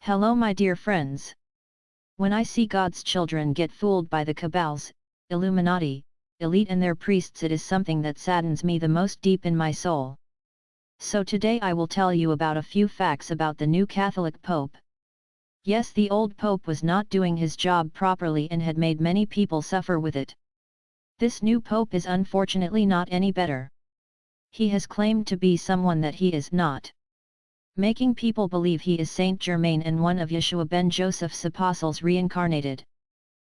Hello my dear friends. When I see God's children get fooled by the cabals, Illuminati, elite and their priests, it is something that saddens me the most deep in my soul. So today I will tell you about a few facts about the new Catholic Pope. Yes, the old Pope was not doing his job properly and had made many people suffer with it. This new Pope is unfortunately not any better. He has claimed to be someone that he is not, making people believe he is Saint Germain and one of Yeshua ben Joseph's apostles reincarnated.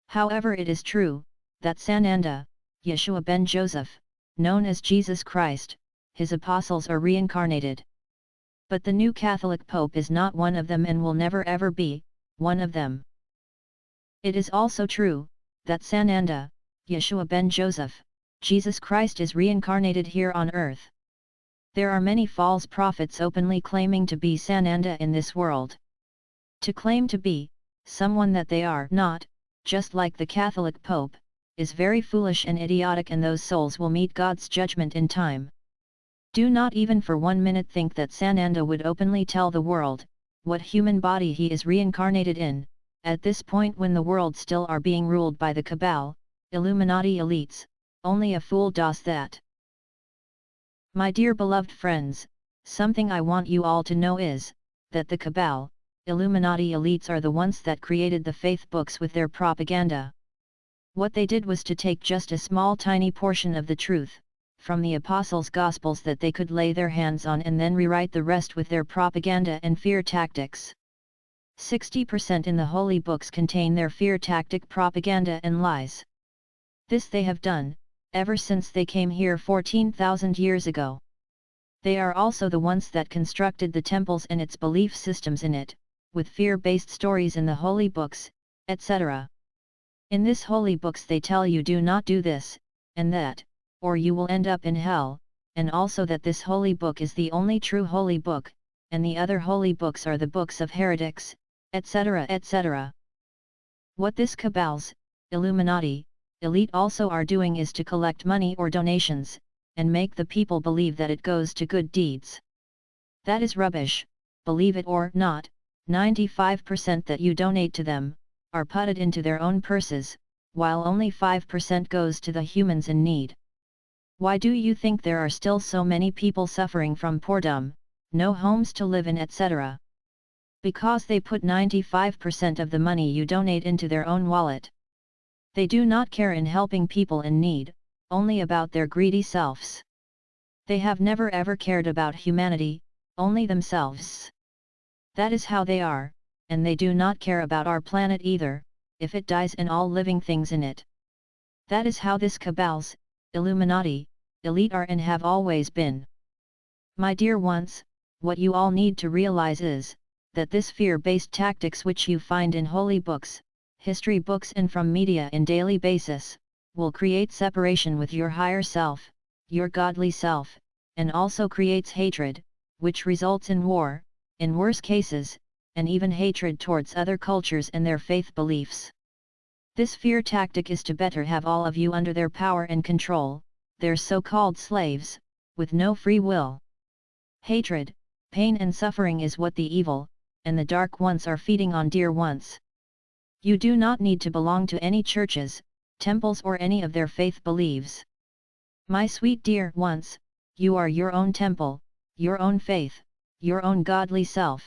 However, it is true, that Sananda, Yeshua ben Joseph, known as Jesus Christ, his apostles are reincarnated. But the new Catholic Pope is not one of them and will never ever be one of them. It is also true, that Sananda, Yeshua ben Joseph, Jesus Christ is reincarnated here on earth. There are many false prophets openly claiming to be Sananda in this world. To claim to be someone that they are not, just like the Catholic Pope, is very foolish and idiotic, and those souls will meet God's judgment in time. Do not even for 1 minute think that Sananda would openly tell the world what human body he is reincarnated in, at this point when the world still are being ruled by the Cabal, Illuminati elites. Only a fool does that. My dear beloved friends, something I want you all to know is, that the Cabal, Illuminati elites are the ones that created the faith books with their propaganda. What they did was to take just a small tiny portion of the truth, from the Apostles' Gospels that they could lay their hands on, and then rewrite the rest with their propaganda and fear tactics. 60% in the holy books contain their fear tactic propaganda and lies. This they have done, ever since they came here 14,000 years ago. They are also the ones that constructed the temples and its belief systems in it, with fear-based stories in the holy books, etc. In this holy books they tell you do not do this, and that, or you will end up in hell, and also that this holy book is the only true holy book, and the other holy books are the books of heretics, etc. etc. What this Cabals, Illuminati, elite also are doing is to collect money or donations, and make the people believe that it goes to good deeds. That is rubbish. Believe it or not, 95% that you donate to them, are putted into their own purses, while only 5% goes to the humans in need. Why do you think there are still so many people suffering from poordom, no homes to live in, etc.? Because they put 95% of the money you donate into their own wallet. They do not care in helping people in need, only about their greedy selves. They have never ever cared about humanity, only themselves. That is how they are, and they do not care about our planet either, if it dies and all living things in it. That is how this Cabals, Illuminati, elite are and have always been. My dear ones, what you all need to realize is, that this fear-based tactics which you find in holy books, history books and from media in daily basis, will create separation with your higher self, your godly self, and also creates hatred, which results in war, in worse cases, and even hatred towards other cultures and their faith beliefs. This fear tactic is to better have all of you under their power and control, their so-called slaves, with no free will. Hatred, pain and suffering is what the evil, and the dark ones are feeding on, dear ones. You do not need to belong to any churches, temples or any of their faith beliefs. My sweet dear ones, you are your own temple, your own faith, your own godly self.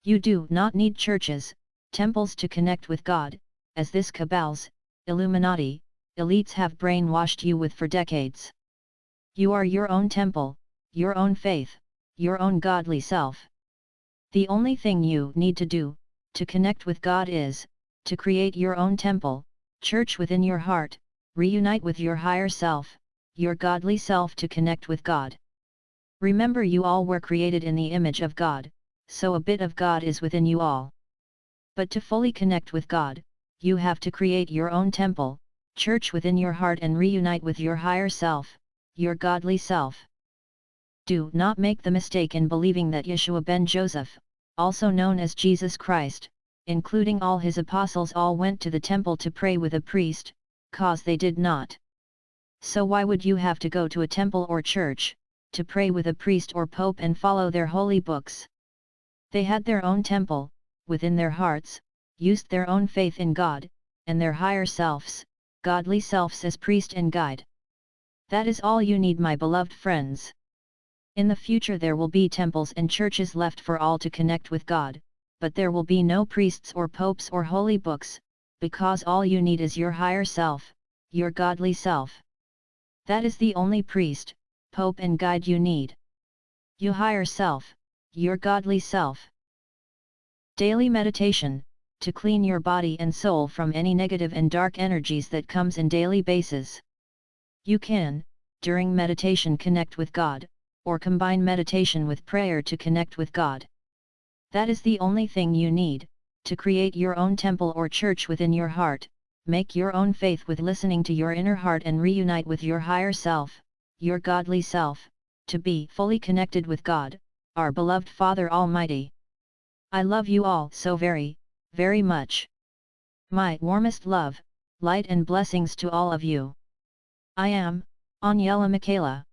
You do not need churches, temples to connect with God, as this Cabals, Illuminati, elites have brainwashed you with for decades. You are your own temple, your own faith, your own godly self. The only thing you need to do, to connect with God is, to create your own temple, church within your heart, reunite with your higher self, your godly self to connect with God. Remember, you all were created in the image of God, so a bit of God is within you all. But to fully connect with God, you have to create your own temple, church within your heart and reunite with your higher self, your godly self. Do not make the mistake in believing that Yeshua ben Joseph, also known as Jesus Christ, including all his apostles, all went to the temple to pray with a priest, cause they did not. So why would you have to go to a temple or church, to pray with a priest or pope and follow their holy books? They had their own temple, within their hearts, used their own faith in God, and their higher selves, godly selves as priest and guide. That is all you need, my beloved friends. In the future there will be temples and churches left for all to connect with God, but there will be no priests or popes or holy books, because all you need is your higher self, your godly self. That is the only priest, pope and guide you need. Your higher self, your godly self. Daily meditation, to clean your body and soul from any negative and dark energies that comes in daily basis. You can, during meditation, connect with God, or combine meditation with prayer to connect with God. That is the only thing you need, to create your own temple or church within your heart, make your own faith with listening to your inner heart and reunite with your higher self, your godly self, to be fully connected with God, our beloved Father Almighty. I love you all so very, very much. My warmest love, light and blessings to all of you. I am, Aniela Michaela.